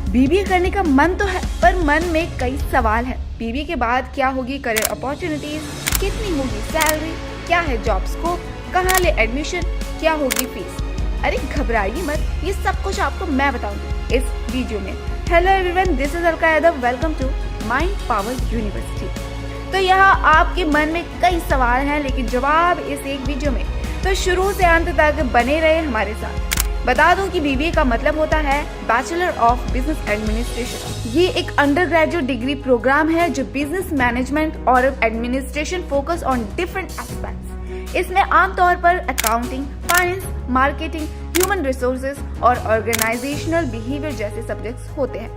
BBA करने का मन तो है, पर मन में कई सवाल है। बीबीए के बाद क्या होगी करियर अपॉर्चुनिटीज, कितनी होगी सैलरी, क्या है जॉब स्कोप, कहाँ ले एडमिशन, क्या होगी फीस। अरे घबराइए मत, ये सब कुछ आपको मैं बताऊंगी इस वीडियो में। Hello everyone, this is Alka Yadav, welcome to Mind Power University. तो यहाँ आपके मन में कई सवाल हैं, लेकिन जवाब इस एक वीडियो में, तो शुरू से अंत तक बने रहे हमारे साथ। बता दूं कि बीबीए का मतलब होता है बैचलर ऑफ बिजनेस एडमिनिस्ट्रेशन। ये एक अंडर ग्रेजुएट डिग्री प्रोग्राम है जो बिजनेस मैनेजमेंट और administration focus on different aspects. इसमें आमतौर पर accounting, finance, marketing, human resources और ऑर्गेनाइजेशनल बिहेवियर जैसे सब्जेक्ट्स होते हैं।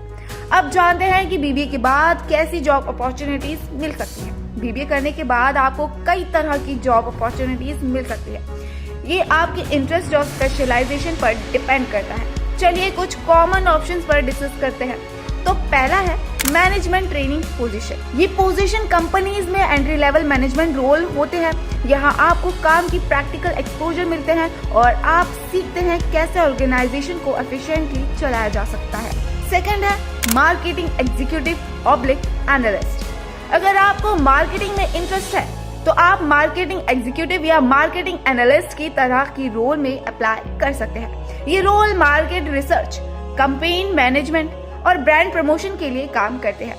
अब जानते हैं कि बीबीए के बाद कैसी जॉब अपॉर्चुनिटीज मिल सकती हैं। बीबीए करने के बाद आपको कई तरह की जॉब अपॉर्चुनिटीज मिल सकती है। ये आपके इंटरेस्ट और स्पेशलाइजेशन पर डिपेंड करता है। चलिए कुछ कॉमन ऑप्शंस पर डिस्कस करते हैं। तो पहला है मैनेजमेंट ट्रेनिंग पोजीशन। ये पोजीशन कंपनीज में एंट्री लेवल मैनेजमेंट रोल होते हैं। यहाँ आपको काम की प्रैक्टिकल एक्सपोजर मिलते हैं और आप सीखते हैं कैसे ऑर्गेनाइजेशन को एफिशिएंटली चलाया जा सकता है। सेकंड है मार्केटिंग एग्जीक्यूटिव ऑब्लिक एनालिस्ट। अगर आपको मार्केटिंग में इंटरेस्ट है तो आप मार्केटिंग एग्जीक्यूटिव या मार्केटिंग एनालिस्ट की तरह की रोल में अप्लाई कर सकते हैं। ये role market research, campaign management और ब्रांड प्रमोशन के लिए काम करते हैं।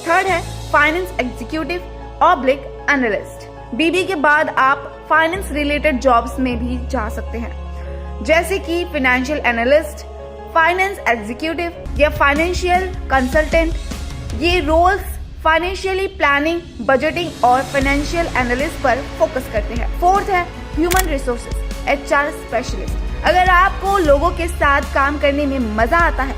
थर्ड है finance executive oblique analyst. BBA के बाद आप फाइनेंस रिलेटेड जॉब्स में भी जा सकते हैं, जैसे कि फाइनेंशियल एनालिस्ट, फाइनेंस एग्जीक्यूटिव या फाइनेंशियल कंसल्टेंट। ये रोल्स फाइनेंशियली प्लानिंग, बजटिंग और फाइनेंशियल एनालिस्ट पर फोकस करते हैं। फोर्थ है ह्यूमन रिसोर्सेज एचआर स्पेशलिस्ट। अगर आपको लोगों के साथ काम करने में मजा आता है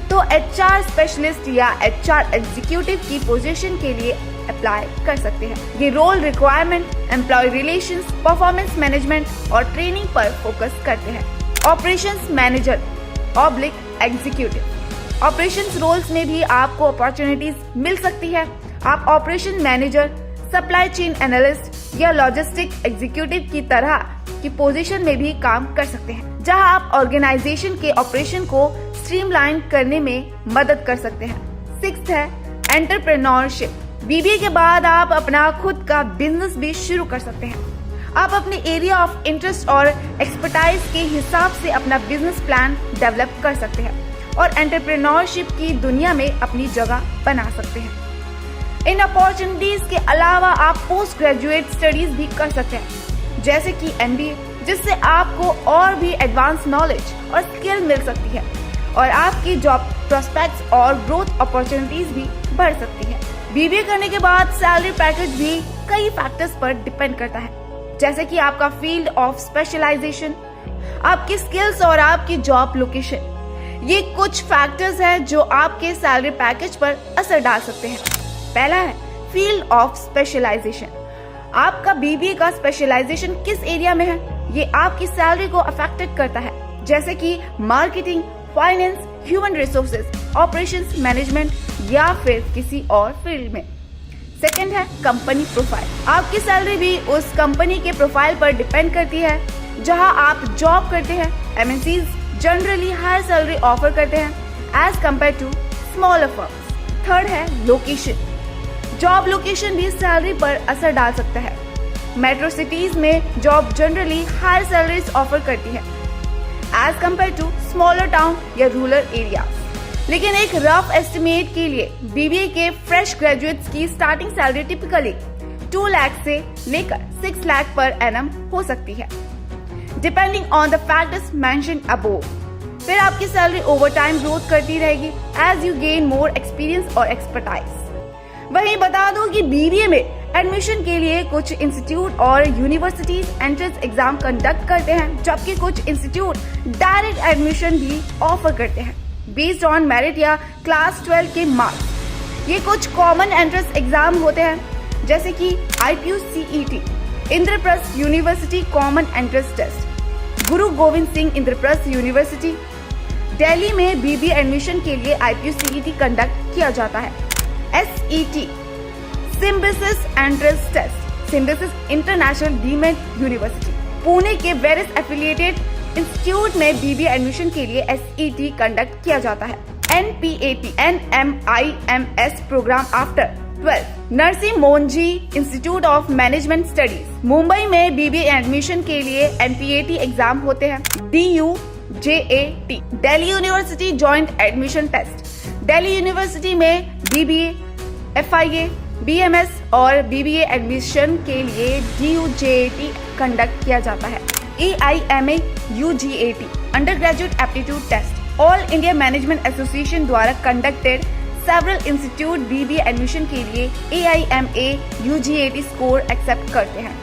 तो एचआर स्पेशलिस्ट या एचआर एग्जीक्यूटिव की पोजीशन के लिए अप्लाई कर सकते हैं। ये role requirement, employ relations, performance management और ट्रेनिंग पर फोकस करते हैं। Operations manager oblique executive. Operations roles में भी आपको अपॉर्चुनिटीज मिल सकती है। आप operation manager, supply chain analyst या लॉजिस्टिक एग्जीक्यूटिव की तरह की पोजीशन में भी काम कर सकते हैं, जहां आप ऑर्गेनाइजेशन के ऑपरेशन को स्ट्रीमलाइन करने में मदद कर सकते हैं। सिक्स्थ है एंटरप्रेन्योरशिप। बीबीए के बाद आप अपना खुद का बिजनेस भी शुरू कर सकते हैं। आप अपने एरिया ऑफ इंटरेस्ट और एक्सपर्टाइज के हिसाब से अपना बिजनेस प्लान डेवलप कर सकते हैं और एंटरप्रेन्योरशिप की दुनिया में अपनी जगह बना सकते हैं। इन अपॉर्चुनिटीज के अलावा आप पोस्ट ग्रेजुएट स्टडीज भी कर सकते हैं, जैसे कि एमबीए, जिससे आपको और भी एडवांस नॉलेज और स्किल मिल सकती है और आपकी जॉब प्रोस्पेक्ट्स और ग्रोथ अपॉर्चुनिटीज भी बढ़ सकती है। बीबीए करने के बाद सैलरी पैकेज भी कई फैक्टर्स पर डिपेंड करता है, जैसे कि आपका फील्ड ऑफ स्पेशलाइजेशन, आपकी स्किल्स और आपकी जॉब लोकेशन। ये कुछ फैक्टर्स हैं जो आपके सैलरी पैकेज पर असर डाल सकते हैं। पहला है फील्ड ऑफ स्पेशलाइजेशन। आपका बीबीए का स्पेशलाइजेशन किस एरिया में है, ये आपकी सैलरी को अफेक्टेड करता है, जैसे कि marketing, finance, human resources, operations management या फिर किसी और फील्ड में। सेकंड है कंपनी प्रोफाइल। आपकी सैलरी भी उस कंपनी के प्रोफाइल पर डिपेंड करती है जहां आप जॉब करते हैं। MNCs generally higher salary offer करते हैं as compared to smaller firms. Third है लोकेशन। जॉब लोकेशन भी सैलरी पर असर डाल सकता है। मेट्रो सिटीज में job generally higher salaries offer करती है as compared to smaller town या रूरल एरियाज। लेकिन एक रफ एस्टिमेट के लिए बीबीए के फ्रेश ग्रेजुएट्स की स्टार्टिंग सैलरी टिपिकली 2 लाख से लेकर 6 लाख पर एनम हो सकती है, depending on the factors mentioned above. फिर आपकी सैलरी ओवर टाइम ग्रोथ करती रहेगी as you gain more experience और एक्सपर्टाइज। वहीं बता दूं कि बीबीए में एडमिशन के लिए कुछ इंस्टीट्यूट और यूनिवर्सिटीज एंट्रेंस एग्जाम कंडक्ट करते हैं, जबकि कुछ इंस्टीट्यूट डायरेक्ट एडमिशन भी ऑफर करते हैं बेस्ड ऑन मेरिट या क्लास 12 के मार्क्स। ये कुछ कॉमन एंट्रेंस एग्जाम होते हैं, जैसे कि IPU-CET, Indraprastha University Common Entrance Test, Guru Gobind Singh Indraprastha University. Delhi में बीबीए एडमिशन के लिए IPU-CET कंडक्ट किया जाता है। SET, Symbiosis Entrance Test, Symbiosis International Deemed University. Pune के वेरियस एफिलिएटेड इंस्टीट्यूट में बीबीए एडमिशन के लिए SET कंडक्ट किया जाता है। NPAT NMIMS program after 12 Narsee Monjee institute of management studies Mumbai में BBA एडमिशन के लिए NPAT एग्जाम होते हैं। DUJAT Delhi university joint admission test Delhi university में BBA, FIA, BMS और BBA एडमिशन के लिए DUJAT कंडक्ट किया जाता है। AIMA UGAT under graduate aptitude test all India management association द्वारा conducted several institute BBA admission के लिए AIMA UGAT स्कोर एक्सेप्ट करते हैं।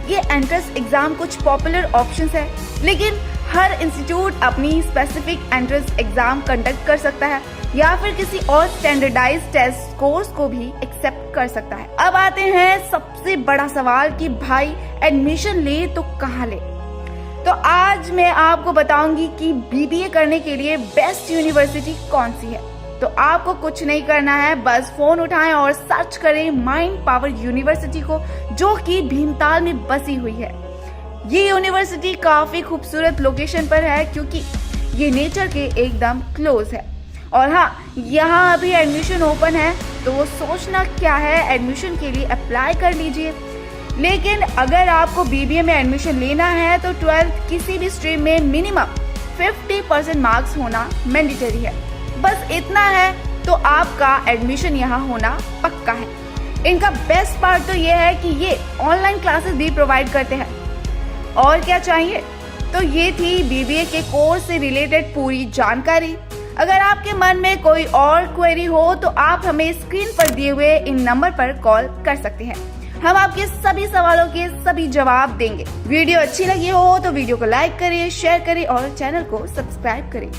ये एंट्रेंस एग्जाम कुछ पॉपुलर ऑप्शंस है, लेकिन हर इंस्टीट्यूट अपनी स्पेसिफिक एंट्रेंस एग्जाम कंडक्ट कर सकता है या फिर किसी और स्टैंडर्डाइज्ड टेस्ट कोर्स को भी एक्सेप्ट कर सकता है। अब आते हैं सबसे बड़ा सवाल कि भाई एडमिशन ले तो कहाँ ले। तो आज मैं आपको बताऊंगी कि BBA करने के लिए बेस्ट यूनिवर्सिटी कौन सी है। तो आपको कुछ नहीं करना है, बस फोन उठाएं और सर्च करें माइंड पावर यूनिवर्सिटी को, जो कि भीमताल में बसी हुई है। ये यूनिवर्सिटी काफी खूबसूरत लोकेशन पर है क्योंकि ये नेचर के एकदम क्लोज है। और हाँ, यहाँ अभी एडमिशन ओपन है, तो वो सोचना क्या है, एडमिशन के लिए अप्लाई कर लीजिए। लेकिन अगर आपको BBA में एडमिशन लेना है तो 12th किसी भी स्ट्रीम में मिनिमम 50% मार्क्स होना मैंडेटरी है। बस इतना है तो आपका एडमिशन यहाँ होना पक्का है। इनका बेस्ट पार्ट तो ये है कि ये ऑनलाइन क्लासेस भी प्रोवाइड करते हैं। और क्या चाहिए। तो ये थी BBA के कोर्स से रिलेटेड पूरी जानकारी। अगर आपके मन में कोई और क्वेरी हो तो आप हमें स्क्रीन पर दिए हुए इन नंबर पर कॉल कर सकते हैं। हम आपके सभी सवालों के सभी जवाब देंगे। वीडियो अच्छी लगी हो तो वीडियो को लाइक करें, शेयर करें और चैनल को सब्सक्राइब करें।